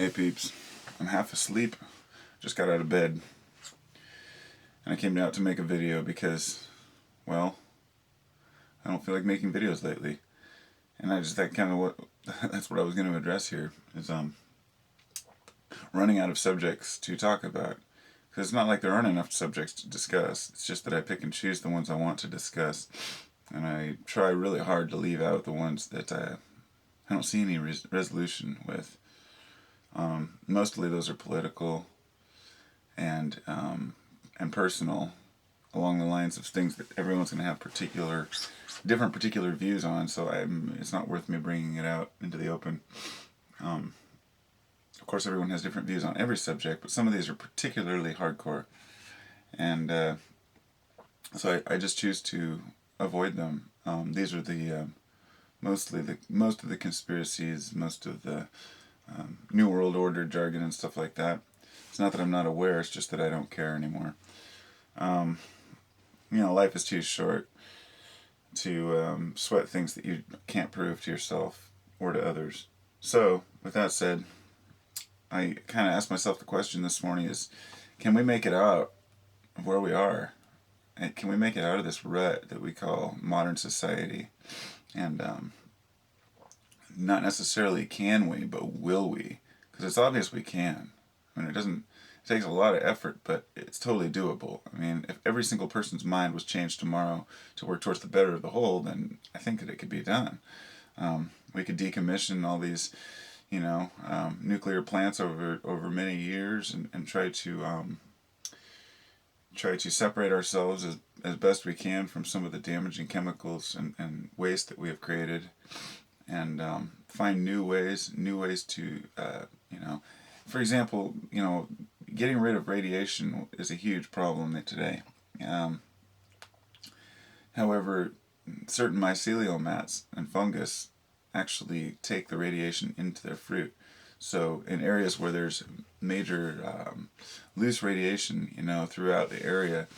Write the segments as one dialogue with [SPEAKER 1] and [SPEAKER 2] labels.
[SPEAKER 1] Hey peeps, I'm half asleep, just got out of bed, and I came out to make a video because, well, I don't feel like making videos lately, and I just, that's what I was going to address here, is running out of subjects to talk about, because it's not like there aren't enough subjects to discuss, it's just that I pick and choose the ones I want to discuss, and I try really hard to leave out the ones that I don't see any resolution with. Mostly those are political and personal, along the lines of things that everyone's going to have different particular views on. So it's not worth me bringing it out into the open. Of course, everyone has different views on every subject, but some of these are particularly hardcore, and so I just choose to avoid them. These are the most of the conspiracies, most of the New World Order jargon and stuff like that. It's not that I'm not aware, it's just that I don't care anymore. Life is too short to sweat things that you can't prove to yourself or to others. So, with that said, I kind of asked myself the question this morning is, can we make it out of where we are? And can we make it out of this rut that we call modern society? And not necessarily can we, but will we? Because it's obvious we can. I mean, it takes a lot of effort, but it's totally doable. I mean, if every single person's mind was changed tomorrow to work towards the better of the whole, then I think that it could be done. We could decommission all these, nuclear plants over many years and try to separate ourselves as best we can from some of the damaging chemicals and waste that we have created, and find new ways to, for example, getting rid of radiation is a huge problem today. However, certain mycelial mats and fungus actually take the radiation into their fruit. So in areas where there's major loose radiation, throughout the area,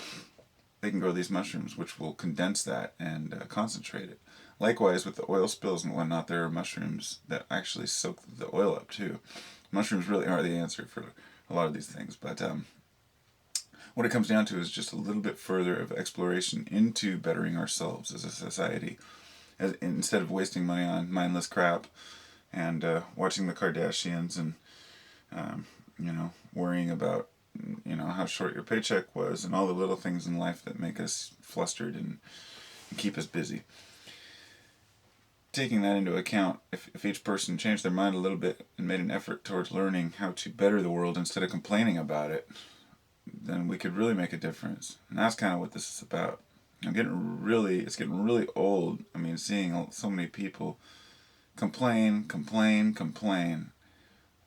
[SPEAKER 1] they can grow these mushrooms which will condense that and concentrate it. Likewise, with the oil spills and whatnot, there are mushrooms that actually soak the oil up too. Mushrooms really are the answer for a lot of these things, but what it comes down to is just a little bit further of exploration into bettering ourselves as a society, instead of wasting money on mindless crap and watching the Kardashians and worrying about how short your paycheck was and all the little things in life that make us flustered and keep us busy. Taking that into account, if each person changed their mind a little bit and made an effort towards learning how to better the world instead of complaining about it, then we could really make a difference. And that's kind of what this is about. It's getting really old. I mean, seeing so many people complain,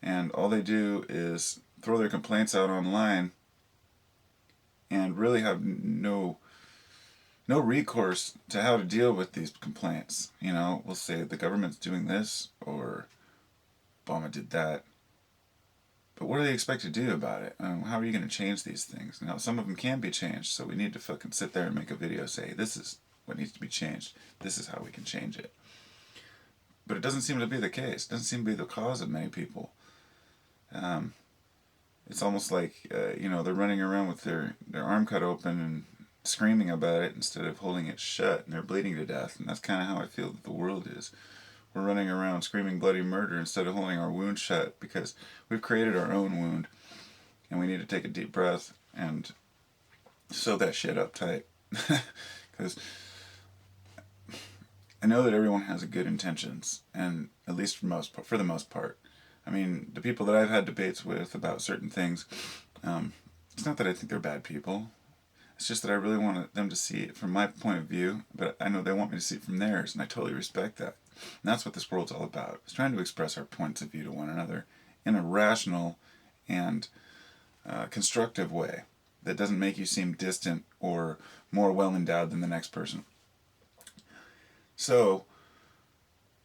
[SPEAKER 1] and all they do is throw their complaints out online and really have no recourse to how to deal with these complaints. We'll say the government's doing this or Obama did that. But what do they expect to do about it? How are you going to change these things? Now, some of them can be changed, so we need to fucking sit there and make a video say, this is what needs to be changed. This is how we can change it. But it doesn't seem to be the case. It doesn't seem to be the cause of many people. It's almost like, they're running around with their arm cut open and screaming about it instead of holding it shut, and they're bleeding to death. And that's kind of how I feel that the world is. We're running around screaming bloody murder instead of holding our wound shut, because we've created our own wound, and we need to take a deep breath and sew that shit up tight. Because I know that everyone has good intentions, and at least for the most part. I mean, the people that I've had debates with about certain things, it's not that I think they're bad people. It's just that I really want them to see it from my point of view, but I know they want me to see it from theirs, and I totally respect that. And that's what this world's all about. It's trying to express our points of view to one another in a rational and constructive way that doesn't make you seem distant or more well-endowed than the next person. So,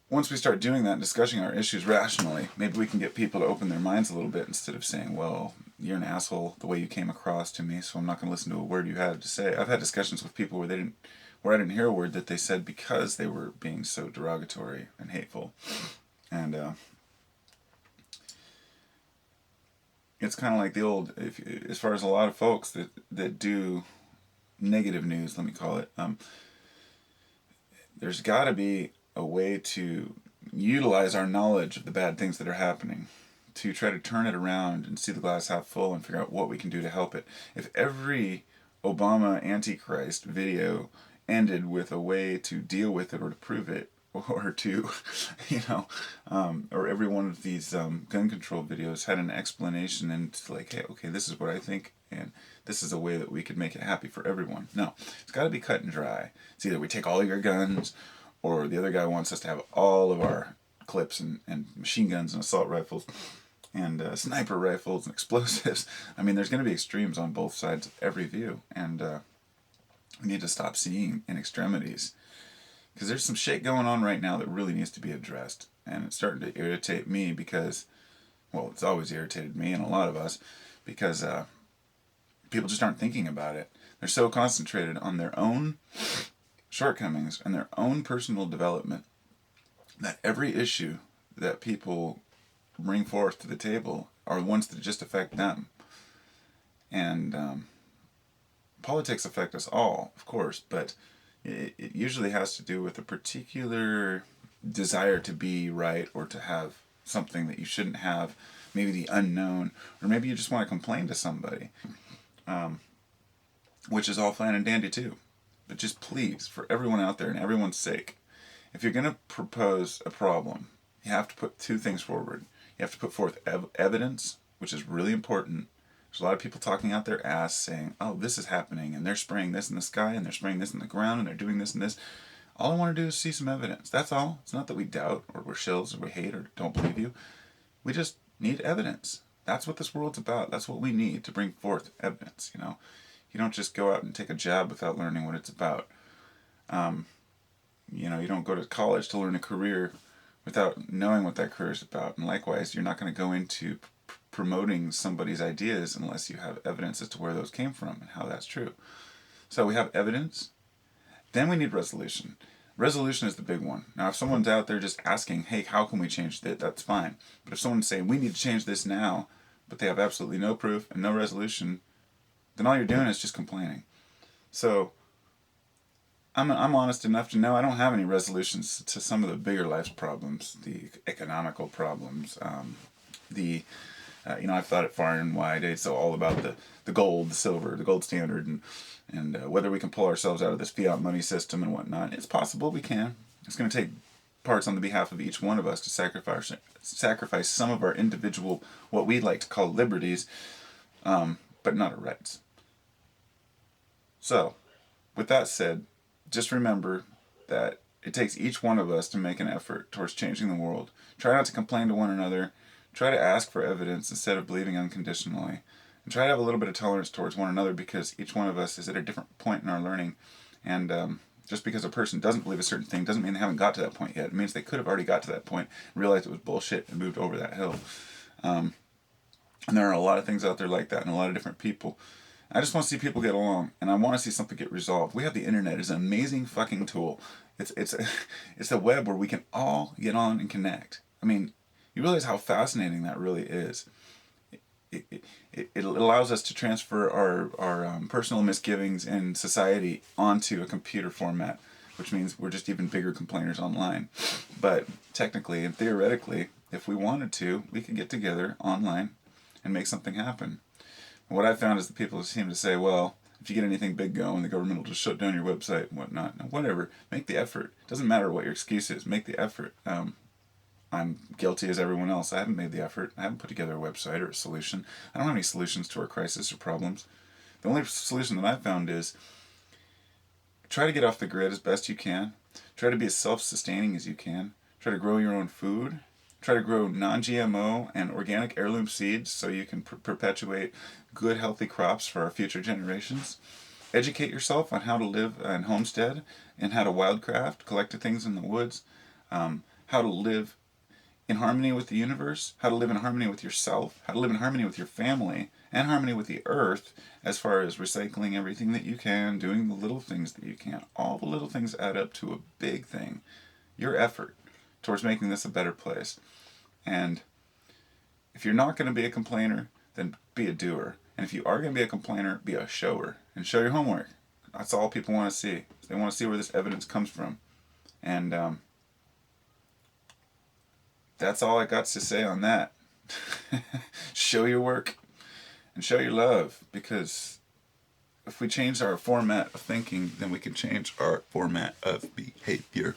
[SPEAKER 1] once we start doing that and discussing our issues rationally, maybe we can get people to open their minds a little bit instead of saying, well, you're an asshole the way you came across to me, so I'm not going to listen to a word you had to say. I've had discussions with people where I didn't hear a word that they said because they were being so derogatory and hateful. And it's kind of like the old, as far as a lot of folks that do negative news, let me call it, there's got to be a way to utilize our knowledge of the bad things that are happening to try to turn it around and see the glass half full and figure out what we can do to help it. If every Obama Antichrist video ended with a way to deal with it or to prove it, or to, or every one of these gun control videos had an explanation and it's like, hey, okay, this is what I think, and this is a way that we could make it happy for everyone. No, it's got to be cut and dry. It's either we take all your guns, or the other guy wants us to have all of our clips and machine guns and assault rifles and sniper rifles and explosives. I mean, there's going to be extremes on both sides of every view, and we need to stop seeing in extremities. Because there's some shit going on right now that really needs to be addressed. And it's starting to irritate me because, well, it's always irritated me and a lot of us, because people just aren't thinking about it. They're so concentrated on their own shortcomings and their own personal development that every issue that people bring forth to the table are ones that just affect them. And politics affect us all, of course, but it usually has to do with a particular desire to be right or to have something that you shouldn't have, maybe the unknown, or maybe you just want to complain to somebody, which is all fine and dandy too. But just please, for everyone out there and everyone's sake, if you're going to propose a problem, you have to put two things forward. You have to put forth evidence, which is really important. There's a lot of people talking out their ass saying, oh, this is happening, and they're spraying this in the sky, and they're spraying this in the ground, and they're doing this and this. All I want to do is see some evidence. That's all. It's not that we doubt, or we're shills, or we hate, or don't believe you. We just need evidence. That's what this world's about. That's what we need to bring forth evidence, You don't just go out and take a jab without learning what it's about. You don't go to college to learn a career without knowing what that career is about. And likewise, you're not going to go into promoting somebody's ideas unless you have evidence as to where those came from and how that's true. So we have evidence, then we need resolution. Resolution is the big one. Now, if someone's out there just asking, hey, how can we change that, that's fine. But if someone's saying, we need to change this now, but they have absolutely no proof and no resolution, then all you're doing is just complaining. So I'm honest enough to know I don't have any resolutions to some of the bigger life's problems, the economical problems, I've thought it far and wide. It's all about the gold, the silver, the gold standard, and whether we can pull ourselves out of this fiat money system and whatnot. It's possible we can. It's going to take parts on the behalf of each one of us to sacrifice some of our individual, what we'd like to call liberties, but not our rights. So, with that said, just remember that it takes each one of us to make an effort towards changing the world. Try not to complain to one another. Try to ask for evidence instead of believing unconditionally. And try to have a little bit of tolerance towards one another, because each one of us is at a different point in our learning. And just because a person doesn't believe a certain thing doesn't mean they haven't got to that point yet. It means they could have already got to that point, realized it was bullshit, and moved over that hill. And there are a lot of things out there like that and a lot of different people. I just want to see people get along, and I want to see something get resolved. We have the internet. It's an amazing fucking tool. It's a web where we can all get on and connect. I mean, you realize how fascinating that really is. It allows us to transfer our personal misgivings in society onto a computer format, which means we're just even bigger complainers online. But technically and theoretically, if we wanted to, we could get together online and make something happen. What I found is that people seem to say, well, if you get anything big going, the government will just shut down your website and whatnot. Now, whatever. Make the effort. It doesn't matter what your excuse is. Make the effort. I'm guilty as everyone else. I haven't made the effort. I haven't put together a website or a solution. I don't have any solutions to our crisis or problems. The only solution that I've found is try to get off the grid as best you can. Try to be as self-sustaining as you can. Try to grow your own food. Try to grow non-GMO and organic heirloom seeds so you can perpetuate good, healthy crops for our future generations. Educate yourself on how to live and homestead and how to wildcraft, collect things in the woods, how to live in harmony with the universe, how to live in harmony with yourself, how to live in harmony with your family, and harmony with the earth, as far as recycling everything that you can, doing the little things that you can. All the little things add up to a big thing. Your effort towards making this a better place. And if you're not going to be a complainer, then be a doer. And if you are going to be a complainer, be a shower and show your homework. That's all people want to see. They want to see where this evidence comes from. And that's all I got to say on that. Show your work and show your love, because if we change our format of thinking, then we can change our format of behavior.